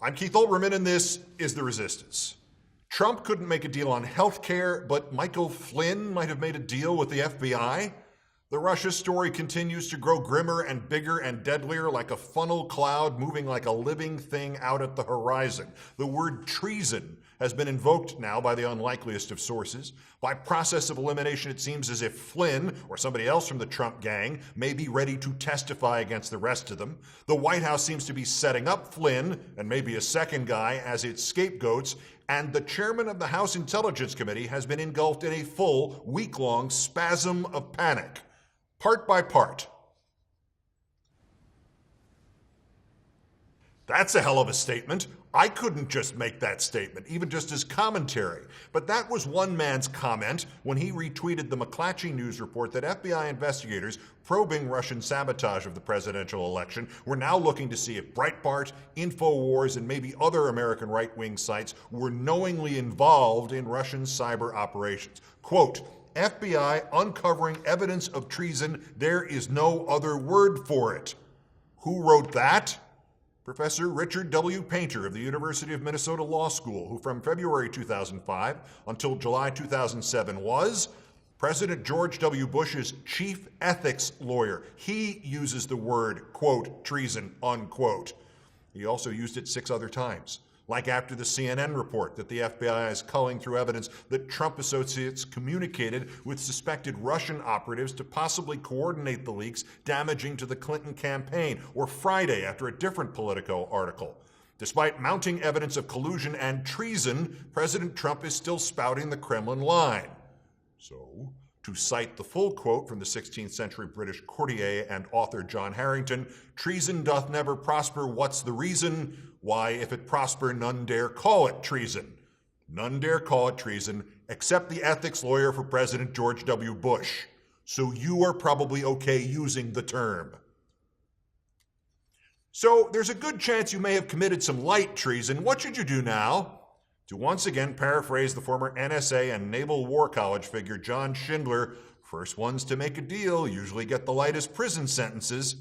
I'm Keith Olbermann, and this is The Resistance. Trump couldn't make a deal on health care, but Michael Flynn might have made a deal with the FBI. The Russia story continues to grow grimmer and bigger and deadlier, like a funnel cloud moving like a living thing out at the horizon. The word treason has been invoked now by the unlikeliest of sources. By process of elimination, it seems as if Flynn, or somebody else from the Trump gang, may be ready to testify against the rest of them. The White House seems to be setting up Flynn, and maybe a second guy, as its scapegoats, and the chairman of the House Intelligence Committee has been engulfed in a full, week-long spasm of panic. Part by part. That's a hell of a statement. I couldn't just make that statement, even just as commentary. But that was one man's comment when he retweeted the McClatchy News report that FBI investigators probing Russian sabotage of the presidential election were now looking to see if Breitbart, InfoWars, and maybe other American right-wing sites were knowingly involved in Russian cyber operations. Quote, FBI uncovering evidence of treason, there is no other word for it. Who wrote that? Professor Richard W. Painter of the University of Minnesota Law School, who from February 2005 until July 2007 was President George W. Bush's chief ethics lawyer. He uses the word, quote, treason, unquote. He also used it 6 other times. Like after the CNN report that the FBI is culling through evidence that Trump associates communicated with suspected Russian operatives to possibly coordinate the leaks damaging to the Clinton campaign, or Friday after a different Politico article. Despite mounting evidence of collusion and treason, President Trump is still spouting the Kremlin line. So, to cite the full quote from the 16th century British courtier and author John Harrington, treason doth never prosper, what's the reason? Why, if it prosper, none dare call it treason. None dare call it treason, except the ethics lawyer for President George W. Bush. So you are probably okay using the term. So there's a good chance you may have committed some light treason. What should you do now? To once again paraphrase the former NSA and Naval War College figure John Schindler, first ones to make a deal usually get the lightest prison sentences.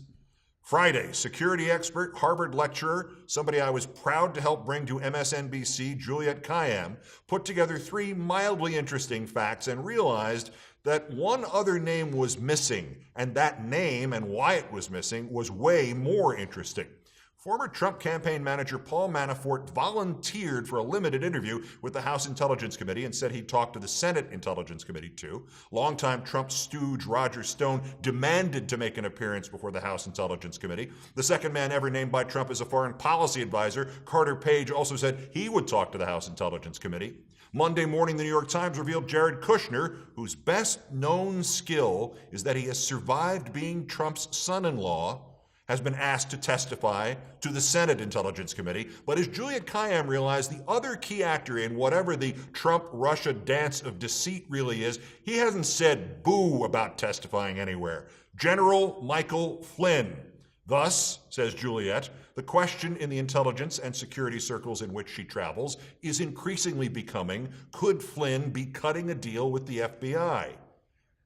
Friday, security expert, Harvard lecturer, somebody I was proud to help bring to MSNBC, Juliette Kayyem, put together 3 mildly interesting facts and realized that one other name was missing, and that name and why it was missing was way more interesting. Former Trump campaign manager Paul Manafort volunteered for a limited interview with the House Intelligence Committee and said he'd talk to the Senate Intelligence Committee too. Longtime Trump stooge Roger Stone demanded to make an appearance before the House Intelligence Committee. The second man ever named by Trump as a foreign policy advisor, Carter Page, also said he would talk to the House Intelligence Committee. Monday morning, the New York Times revealed Jared Kushner, whose best known skill is that he has survived being Trump's son-in-law, has been asked to testify to the Senate Intelligence Committee. But as Juliette Kayyem realized, the other key actor in whatever the Trump-Russia dance of deceit really is, he hasn't said boo about testifying anywhere. General Michael Flynn. Thus, says Juliette, the question in the intelligence and security circles in which she travels is increasingly becoming, could Flynn be cutting a deal with the FBI?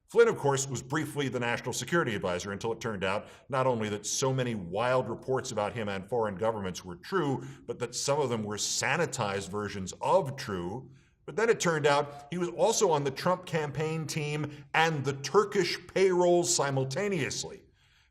Flynn, of course, was briefly the national security advisor until it turned out not only that so many wild reports about him and foreign governments were true, but that some of them were sanitized versions of true. But then it turned out he was also on the Trump campaign team and the Turkish payroll simultaneously.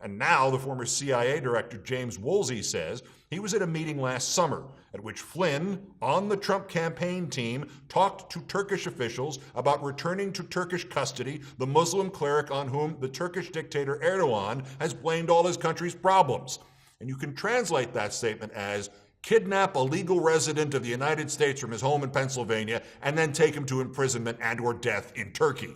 And now the former CIA director James Woolsey says he was at a meeting last summer at which Flynn, on the Trump campaign team, talked to Turkish officials about returning to Turkish custody the Muslim cleric on whom the Turkish dictator Erdogan has blamed all his country's problems. And you can translate that statement as kidnap a legal resident of the United States from his home in Pennsylvania and then take him to imprisonment and or death in Turkey.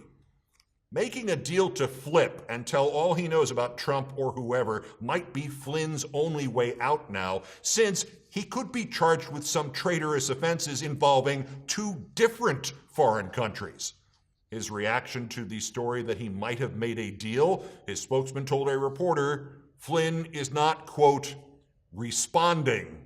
Making a deal to flip and tell all he knows about Trump or whoever might be Flynn's only way out now, since he could be charged with some traitorous offenses involving 2 different foreign countries. His reaction to the story that he might have made a deal, his spokesman told a reporter, Flynn is not, quote, responding.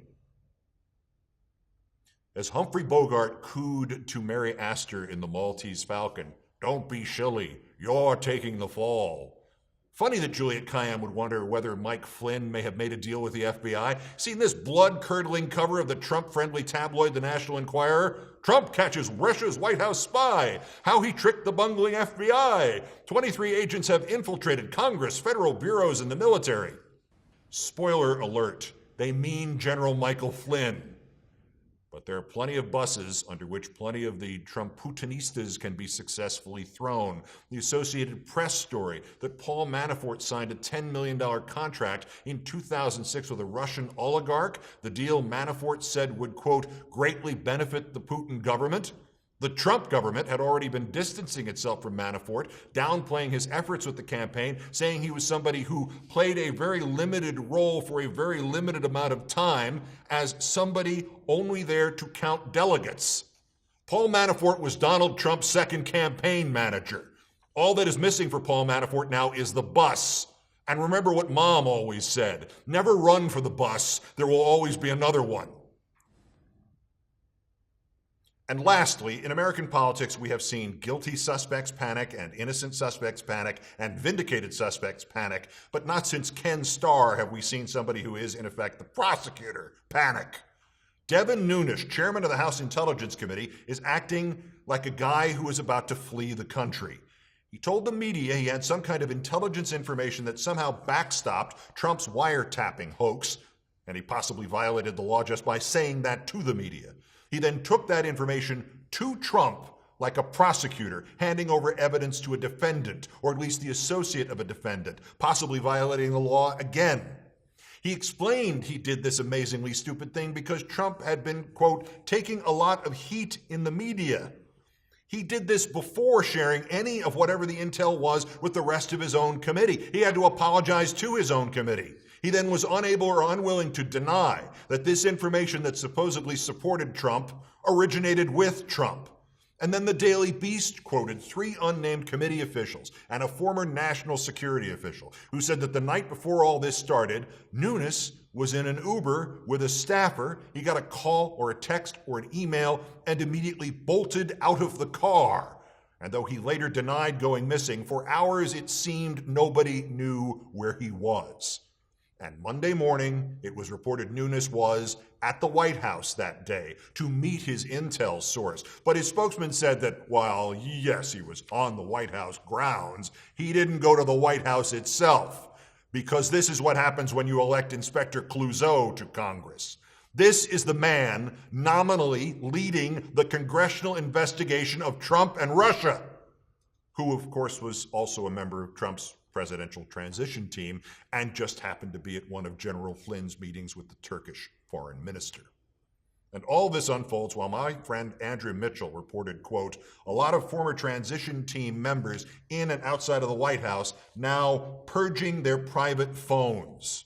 As Humphrey Bogart cooed to Mary Astor in The Maltese Falcon, don't be shilly, you're taking the fall. Funny that Juliet Kayyem would wonder whether Mike Flynn may have made a deal with the FBI. Seen this blood-curdling cover of the Trump-friendly tabloid The National Enquirer? Trump catches Russia's White House spy. How he tricked the bungling FBI. 23 agents have infiltrated Congress, federal bureaus, and the military. Spoiler alert, they mean General Michael Flynn. But there are plenty of buses under which plenty of the Trump-Putinistas can be successfully thrown. The Associated Press story that Paul Manafort signed a $10 million contract in 2006 with a Russian oligarch, the deal Manafort said would, quote, greatly benefit the Putin government. The Trump government had already been distancing itself from Manafort, downplaying his efforts with the campaign, saying he was somebody who played a very limited role for a very limited amount of time as somebody only there to count delegates. Paul Manafort was Donald Trump's second campaign manager. All that is missing for Paul Manafort now is the bus. And remember what Mom always said, never run for the bus, there will always be another one. And lastly, in American politics, we have seen guilty suspects panic and innocent suspects panic and vindicated suspects panic, but not since Ken Starr have we seen somebody who is, in effect, the prosecutor panic. Devin Nunes, chairman of the House Intelligence Committee, is acting like a guy who is about to flee the country. He told the media he had some kind of intelligence information that somehow backstopped Trump's wiretapping hoax, and he possibly violated the law just by saying that to the media. He then took that information to Trump like a prosecutor, handing over evidence to a defendant, or at least the associate of a defendant, possibly violating the law again. He explained he did this amazingly stupid thing because Trump had been, quote, taking a lot of heat in the media. He did this before sharing any of whatever the intel was with the rest of his own committee. He had to apologize to his own committee. He then was unable or unwilling to deny that this information that supposedly supported Trump originated with Trump. And then the Daily Beast quoted 3 unnamed committee officials and a former national security official who said that the night before all this started, Nunes was in an Uber with a staffer. He got a call or a text or an email and immediately bolted out of the car. And though he later denied going missing, for hours it seemed nobody knew where he was. And Monday morning, it was reported Nunes was at the White House that day to meet his intel source. But his spokesman said that while, yes, he was on the White House grounds, he didn't go to the White House itself. Because this is what happens when you elect Inspector Clouseau to Congress. This is the man nominally leading the congressional investigation of Trump and Russia, who, of course, was also a member of Trump's presidential transition team and just happened to be at one of General Flynn's meetings with the Turkish foreign minister. And all this unfolds while my friend Andrew Mitchell reported, quote, a lot of former transition team members in and outside of the White House now purging their private phones.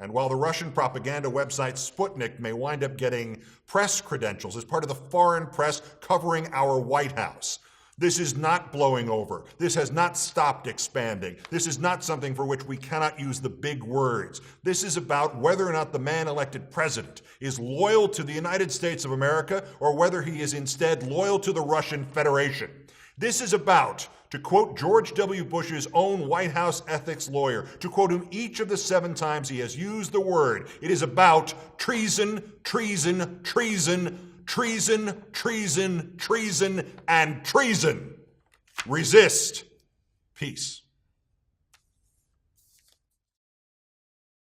And while the Russian propaganda website Sputnik may wind up getting press credentials as part of the foreign press covering our White House, this is not blowing over. This has not stopped expanding. This is not something for which we cannot use the big words. This is about whether or not the man elected president is loyal to the United States of America or whether he is instead loyal to the Russian Federation. This is about, to quote George W. Bush's own White House ethics lawyer, to quote him each of the 7 times he has used the word, it is about treason, treason, treason, treason, treason, treason, and treason. Resist. Peace.